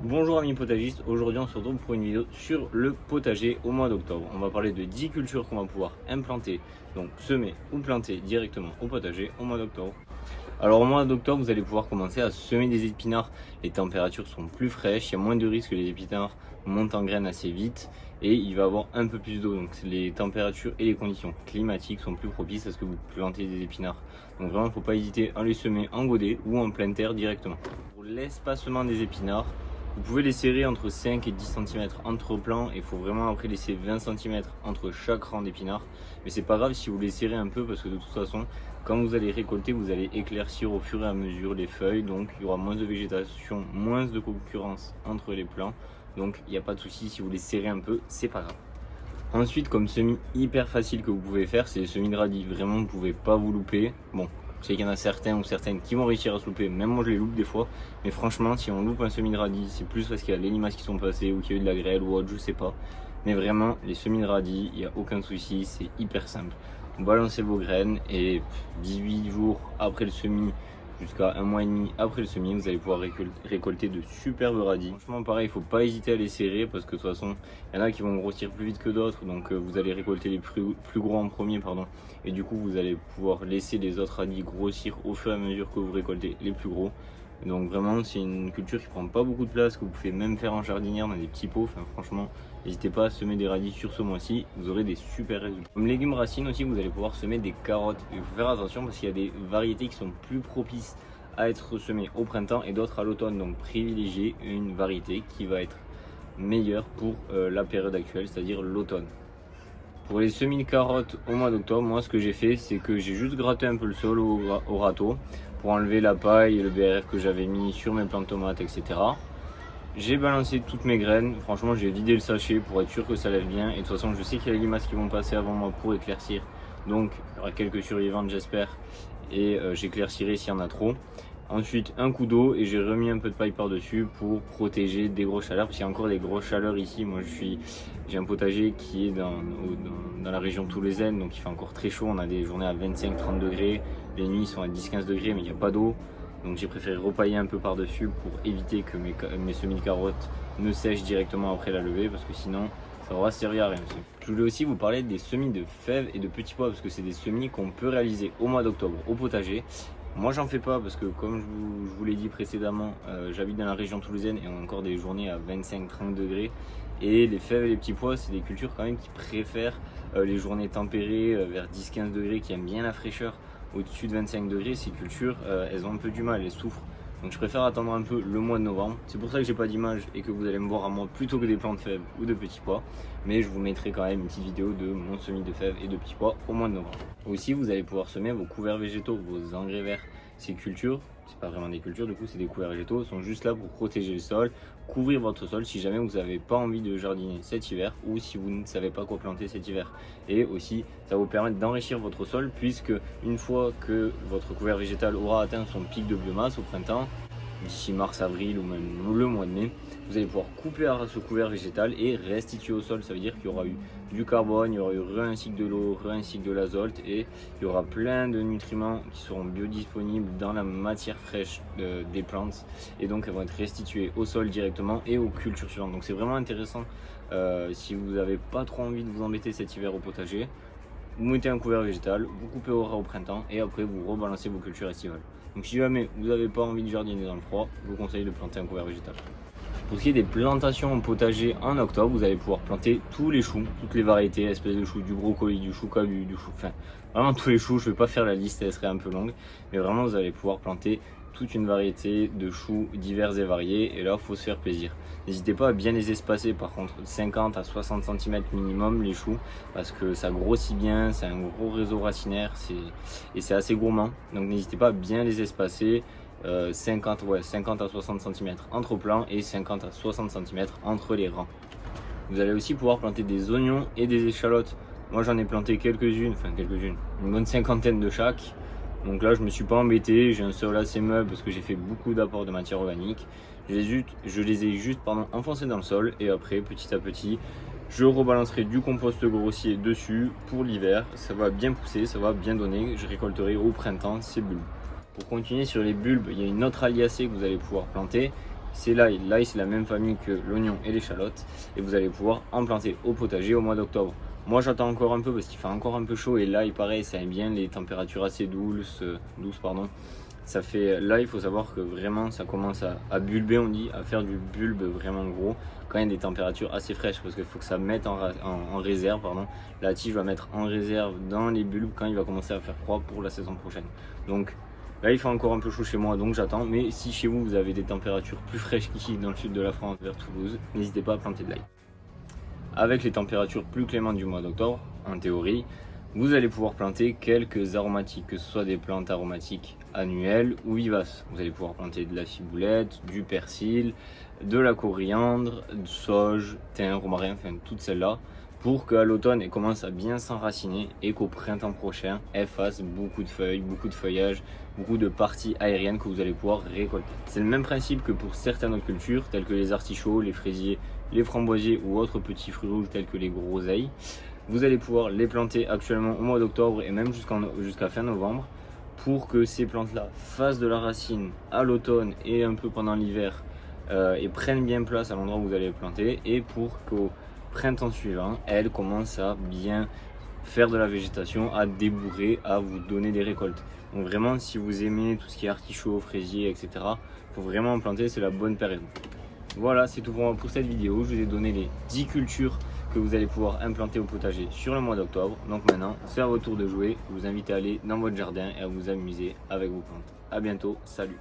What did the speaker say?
Bonjour amis potagistes, aujourd'hui on se retrouve pour une vidéo sur le potager au mois d'octobre. On va parler de 10 cultures qu'on va pouvoir implanter, donc semer ou planter directement au potager au mois d'octobre. Alors au mois d'octobre vous allez pouvoir commencer à semer des épinards, les températures sont plus fraîches, il y a moins de risques que les épinards montent en graines assez vite et il va y avoir un peu plus d'eau, donc les températures et les conditions climatiques sont plus propices à ce que vous plantez des épinards. Donc vraiment il ne faut pas hésiter à les semer en godet ou en pleine terre directement. Pour l'espacement des épinards, vous pouvez les serrer entre 5 et 10 cm entre plants et il faut vraiment après laisser 20 cm entre chaque rang d'épinards. Mais c'est pas grave si vous les serrez un peu parce que de toute façon, quand vous allez récolter, vous allez éclaircir au fur et à mesure les feuilles. Donc il y aura moins de végétation, moins de concurrence entre les plants. Donc il n'y a pas de souci si vous les serrez un peu, c'est pas grave. Ensuite, comme semis hyper facile que vous pouvez faire, c'est les semis de radis. Vraiment, vous ne pouvez pas vous louper. Bon, je sais qu'il y en a certains ou certaines qui vont réussir à se louper, même moi je les loupe des fois. Mais franchement, si on loupe un semis de radis, c'est plus parce qu'il y a les limaces qui sont passées ou qu'il y a eu de la grêle ou autre, je sais pas. Mais vraiment, les semis de radis, il n'y a aucun souci, c'est hyper simple. Vous balancez vos graines et 18 jours après le semis, jusqu'à un mois et demi après le semis, vous allez pouvoir récolter de superbes radis. Franchement, pareil, il ne faut pas hésiter à les serrer parce que de toute façon, il y en a qui vont grossir plus vite que d'autres. Donc, vous allez récolter les plus gros en premier, pardon. Et du coup, vous allez pouvoir laisser les autres radis grossir au fur et à mesure que vous récoltez les plus gros. Donc vraiment, c'est une culture qui prend pas beaucoup de place, que vous pouvez même faire en jardinière dans des petits pots. Enfin, franchement, n'hésitez pas à semer des radis sur ce mois-ci, vous aurez des super résultats. Comme légumes racines aussi, vous allez pouvoir semer des carottes. Il faut faire attention parce qu'il y a des variétés qui sont plus propices à être semées au printemps et d'autres à l'automne. Donc privilégiez une variété qui va être meilleure pour la période actuelle, c'est-à-dire l'automne. Pour les semis de carottes au mois d'octobre, moi ce que j'ai fait, c'est que j'ai juste gratté un peu le sol au râteau pour enlever la paille et le BRF que j'avais mis sur mes plants de tomates, etc. J'ai balancé toutes mes graines, franchement j'ai vidé le sachet pour être sûr que ça lève bien. Et de toute façon je sais qu'il y a les limaces qui vont passer avant moi pour éclaircir. Donc il y aura quelques survivantes j'espère et j'éclaircirai s'il y en a trop. Ensuite un coup d'eau et j'ai remis un peu de paille par dessus pour protéger des grosses chaleurs parce qu'il y a encore des grosses chaleurs ici. Moi j'ai un potager qui est dans la région toulousaine, donc il fait encore très chaud. On a des journées à 25-30 degrés, les nuits sont à 10-15 degrés mais il n'y a pas d'eau. Donc j'ai préféré repailler un peu par dessus pour éviter que mes semis de carottes ne sèchent directement après la levée parce que sinon ça va servir à rien. Je voulais aussi vous parler des semis de fèves et de petits pois parce que c'est des semis qu'on peut réaliser au mois d'octobre au potager. Moi j'en fais pas parce que comme je vous l'ai dit précédemment, j'habite dans la région toulousaine et on a encore des journées à 25-30 degrés. Et les fèves et les petits pois, c'est des cultures quand même qui préfèrent les journées tempérées vers 10-15 degrés, qui aiment bien la fraîcheur. Au-dessus de 25 degrés, ces cultures, elles ont un peu du mal, elles souffrent. Donc je préfère attendre un peu le mois de novembre. C'est pour ça que j'ai pas d'image et que vous allez me voir à moi plutôt que des plants de fèves ou de petits pois. Mais je vous mettrai quand même une petite vidéo de mon semis de fèves et de petits pois au mois de novembre. Aussi, vous allez pouvoir semer vos couverts végétaux, vos engrais verts. Ces cultures, c'est pas vraiment des cultures, du coup c'est des couverts végétaux, sont juste là pour protéger le sol, couvrir votre sol si jamais vous n'avez pas envie de jardiner cet hiver ou si vous ne savez pas quoi planter cet hiver. Et aussi ça va vous permettre d'enrichir votre sol puisque une fois que votre couvert végétal aura atteint son pic de biomasse au printemps, d'ici mars-avril ou même le mois de mai, vous allez pouvoir couper à ce couvert végétal et restituer au sol. Ça veut dire qu'il y aura eu du carbone, il y aura eu un cycle de l'eau, un cycle de l'azote et il y aura plein de nutriments qui seront biodisponibles dans la matière fraîche des plantes et donc elles vont être restituées au sol directement et aux cultures suivantes. Donc c'est vraiment intéressant si vous n'avez pas trop envie de vous embêter cet hiver au potager. Vous mettez un couvert végétal, vous coupez au ras au printemps et après vous rebalancez vos cultures estivales. Donc si jamais vous n'avez pas envie de jardiner dans le froid, je vous conseille de planter un couvert végétal. Pour ce qui est des plantations en potager en octobre, vous allez pouvoir planter tous les choux, toutes les variétés, espèces de choux, du brocoli, du chou cabu, du chou, enfin vraiment tous les choux. Je ne vais pas faire la liste, elle serait un peu longue, mais vraiment vous allez pouvoir planter toute une variété de choux divers et variés et là il faut se faire plaisir. N'hésitez pas à bien les espacer par contre, 50 à 60 cm minimum les choux parce que ça grossit bien, c'est un gros réseau racinaire et c'est assez gourmand, donc n'hésitez pas à bien les espacer. 50 à 60 cm entre plants et 50 à 60 cm entre les rangs. Vous allez aussi pouvoir planter des oignons et des échalotes. Moi j'en ai planté quelques-unes, une bonne cinquantaine de chaque. Donc là je me suis pas embêté, j'ai un sol assez meuble parce que j'ai fait beaucoup d'apports de matière organique. Je les ai juste enfoncés dans le sol et après petit à petit je rebalancerai du compost grossier dessus pour l'hiver. Ça va bien pousser, ça va bien donner, je récolterai au printemps ces bulbes. Pour continuer sur les bulbes, il y a une autre aliacée que vous allez pouvoir planter c'est l'ail. L'ail, c'est la même famille que l'oignon et l'échalote. Et vous allez pouvoir en planter au potager au mois d'octobre. Moi, j'attends encore un peu parce qu'il fait encore un peu chaud. Et l'ail, pareil, ça aime bien les températures assez douces. Ça fait, là, il faut savoir que vraiment, ça commence à bulber, on dit, à faire du bulbe vraiment gros quand il y a des températures assez fraîches, parce qu'il faut que ça mette en réserve, pardon. La tige va mettre en réserve dans les bulbes quand il va commencer à faire froid pour la saison prochaine. Donc là, il fait encore un peu chaud chez moi, donc j'attends. Mais si chez vous, vous avez des températures plus fraîches qu'ici dans le sud de la France, vers Toulouse, n'hésitez pas à planter de l'ail. Avec les températures plus clémentes du mois d'octobre, en théorie, vous allez pouvoir planter quelques aromatiques, que ce soit des plantes aromatiques annuelles ou vivaces. Vous allez pouvoir planter de la ciboulette, du persil, de la coriandre, du sauge, thym, romarin, enfin toutes celles-là, pour qu'à l'automne elles commencent à bien s'enraciner et qu'au printemps prochain elles fassent beaucoup de feuilles, beaucoup de feuillage, beaucoup de parties aériennes que vous allez pouvoir récolter. C'est le même principe que pour certaines autres cultures, telles que les artichauts, les fraisiers, les framboisiers ou autres petits fruits rouges tels que les groseilles. Vous allez pouvoir les planter actuellement au mois d'octobre et même jusqu'à fin novembre pour que ces plantes-là fassent de la racine à l'automne et un peu pendant l'hiver et prennent bien place à l'endroit où vous allez les planter, et pour qu'au printemps suivant, elles commencent à bien faire de la végétation, à débourrer, à vous donner des récoltes. Donc vraiment, si vous aimez tout ce qui est artichaut, fraisier, etc., il faut vraiment en planter, c'est la bonne période. Voilà, c'est tout pour moi pour cette vidéo. Je vous ai donné les 10 cultures que vous allez pouvoir implanter au potager sur le mois d'octobre. Donc maintenant, c'est à votre tour de jouer. Je vous invite à aller dans votre jardin et à vous amuser avec vos plantes. A bientôt, salut!